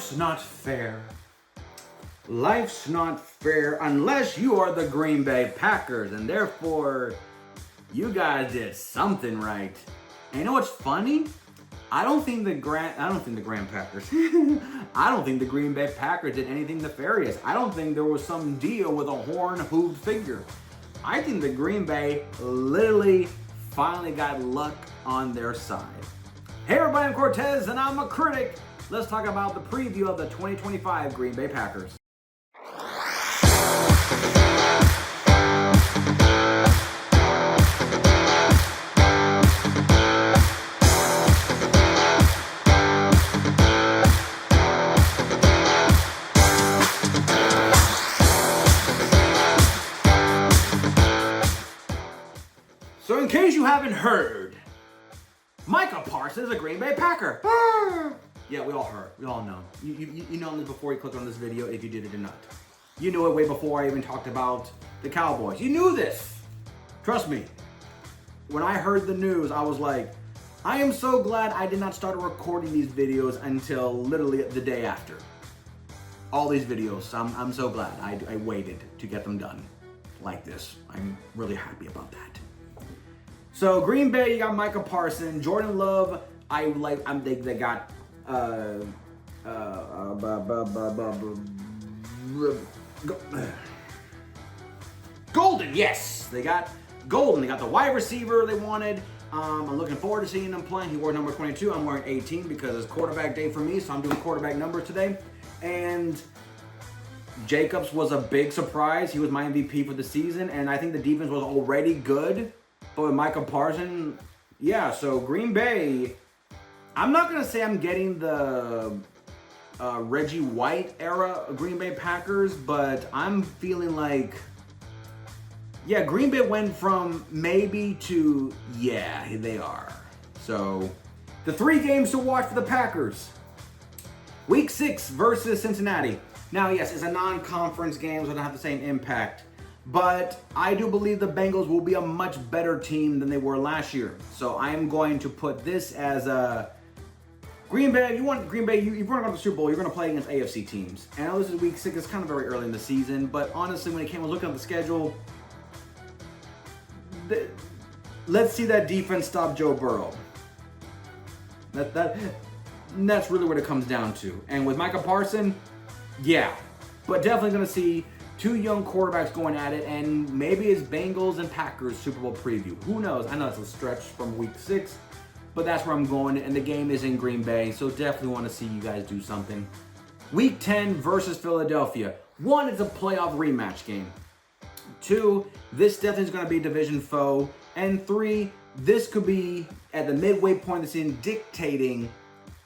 Life's not fair. Life's not fair unless you are the Green Bay Packers, and therefore, you guys did something right. And you know what's funny? I don't think the Green Bay Packers did anything nefarious. I don't think there was some deal with a horn-hooved figure. I think the Green Bay literally finally got luck on their side. Hey everybody, I'm Cortez and I'm a critic. Let's talk about the preview of the 2025 Green Bay Packers. So in case you haven't heard, Micah Parsons is a Green Bay Packer. Yeah, we all heard. We all know. You know this before you clicked on this video, if you did it or not. You knew it way before I even talked about the Cowboys. You knew this. Trust me. When I heard the news, I was like, I am so glad I did not start recording these videos until literally the day after. All these videos. I'm so glad I waited to get them done like this. I'm really happy about that. So Green Bay, you got Micah Parsons, Jordan Love. They got Golden. Yes, they got Golden. They got the wide receiver they wanted. I'm looking forward to seeing him playing. He wore number 22. I'm wearing 18 because it's quarterback day for me, so I'm doing quarterback numbers today. And Jacobs was a big surprise. He was my MVP for the season, and I think the defense was already good. But with Micah Parsons, yeah, so Green Bay, I'm not going to say I'm getting the Reggie White era Green Bay Packers, but I'm feeling like, yeah, Green Bay went from maybe to, yeah, they are. So, the 3 games to watch for the Packers. Week 6 versus Cincinnati. Now, yes, it's a non-conference game, so it doesn't have the same impact. But I do believe the Bengals will be a much better team than they were last year. So I am going to put this as a Green Bay. If you want Green Bay, if you want to go to the Super Bowl, you're going to play against AFC teams. And I know this is week 6. It's kind of very early in the season. But honestly, when I was looking at the schedule, let's see that defense stop Joe Burrow. That's really what it comes down to. And with Micah Parsons, yeah. But definitely going to see 2 young quarterbacks going at it, and maybe it's Bengals and Packers Super Bowl preview. Who knows? I know it's a stretch from week 6, but that's where I'm going, and the game is in Green Bay, so definitely want to see you guys do something. Week 10 versus Philadelphia. 1, it's a playoff rematch game. 2, this definitely is going to be a division foe. And 3, this could be at the midway point of the season dictating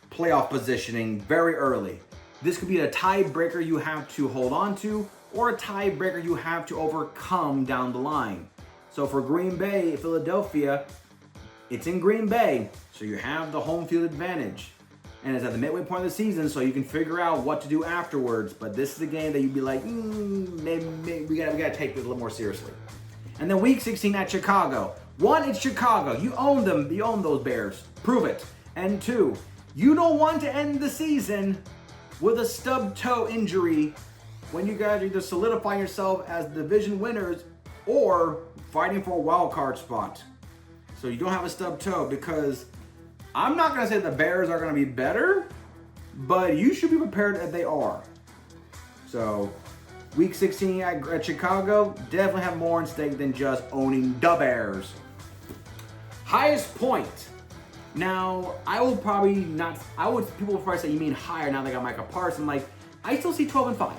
playoff positioning very early. This could be a tiebreaker you have to hold on to, or a tiebreaker you have to overcome down the line. So for Green Bay, Philadelphia, it's in Green Bay, so you have the home field advantage. And it's at the midway point of the season, so you can figure out what to do afterwards. But this is a game that you'd be like, maybe we gotta take this a little more seriously. And then week 16 at Chicago. 1, it's Chicago. You own them. You own those Bears. Prove it. And 2, you don't want to end the season with a stub toe injury when you guys are either solidifying yourself as division winners or fighting for a wild card spot. So you don't have a stub toe, because I'm not going to say the Bears are going to be better, but you should be prepared that they are. So week 16 at Chicago, definitely have more at stake than just owning the Bears. Highest point. Now, people will probably say, you mean higher now they got Micah Parsons. Like, I still see 12-5.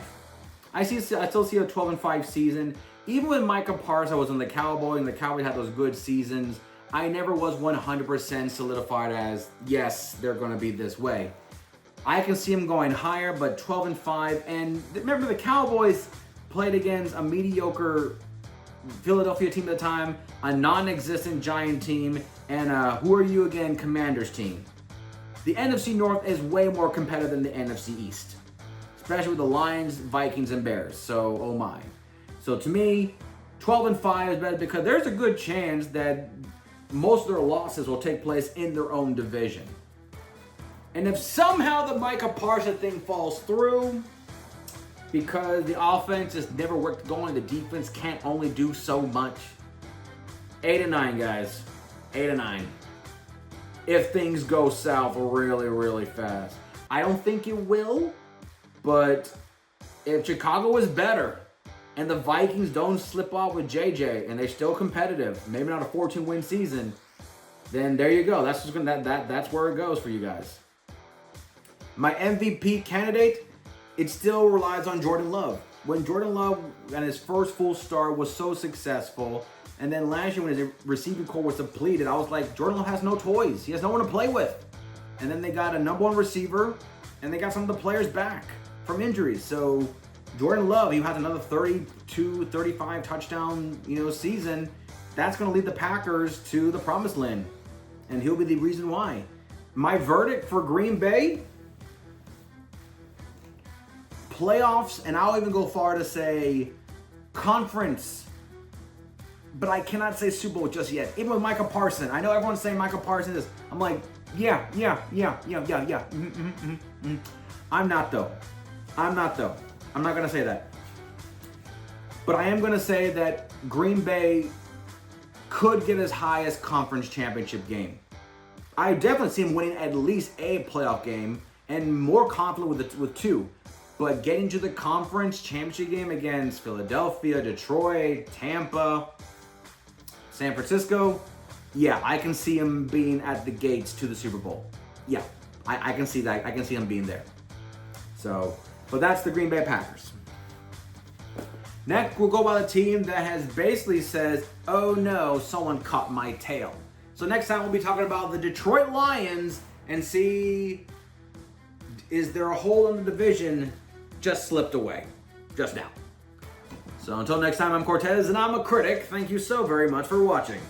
I still see a 12-5 season. Even with Micah Parsons, I was on the Cowboys, and the Cowboys had those good seasons. I never was 100% solidified as, yes, they're going to be this way. I can see them going higher, but 12-5. And remember, the Cowboys played against a mediocre Philadelphia team at the time, a non-existent Giant team, and who are you again, Commanders team. The NFC North is way more competitive than the NFC East, especially with the Lions, Vikings, and Bears. So, oh my. So to me, 12-5 is better because there's a good chance that most of their losses will take place in their own division. And if somehow the Micah Parsons thing falls through, because the offense just never worked going, the defense can't only do so much. 8-9, guys. 8-9. If things go south really, really fast. I don't think it will, but if Chicago is better and the Vikings don't slip off with JJ and they're still competitive, maybe not a 14-win season, then there you go. That's just gonna that's where it goes for you guys. My MVP candidate, it still relies on Jordan Love. When Jordan Love and his first full start was so successful, and then last year when his receiving core was depleted, I was like, Jordan Love has no toys. He has no one to play with. And then they got a number one receiver, and they got some of the players back from injuries. So Jordan Love, he has another 32, 35 touchdown, season. That's going to lead the Packers to the promised land, and he'll be the reason why. My verdict for Green Bay, playoffs, and I'll even go far to say conference, but I cannot say Super Bowl just yet. Even with Micah Parsons, I know everyone's saying Micah Parsons is. I'm like, yeah. I'm not though. I'm not gonna say that. But I am gonna say that Green Bay could get as high as conference championship game. I definitely see him winning at least a playoff game, and more confident with two. But getting to the conference championship game against Philadelphia, Detroit, Tampa, San Francisco, yeah, I can see him being at the gates to the Super Bowl. Yeah, I can see that. I can see him being there. So, but that's the Green Bay Packers. Next, we'll go by the team that has basically says, oh no, someone caught my tail. So next time we'll be talking about the Detroit Lions and see, is there a hole in the division just slipped away just now. So until next time, I'm Cortez and I'm a critic. Thank you so very much for watching.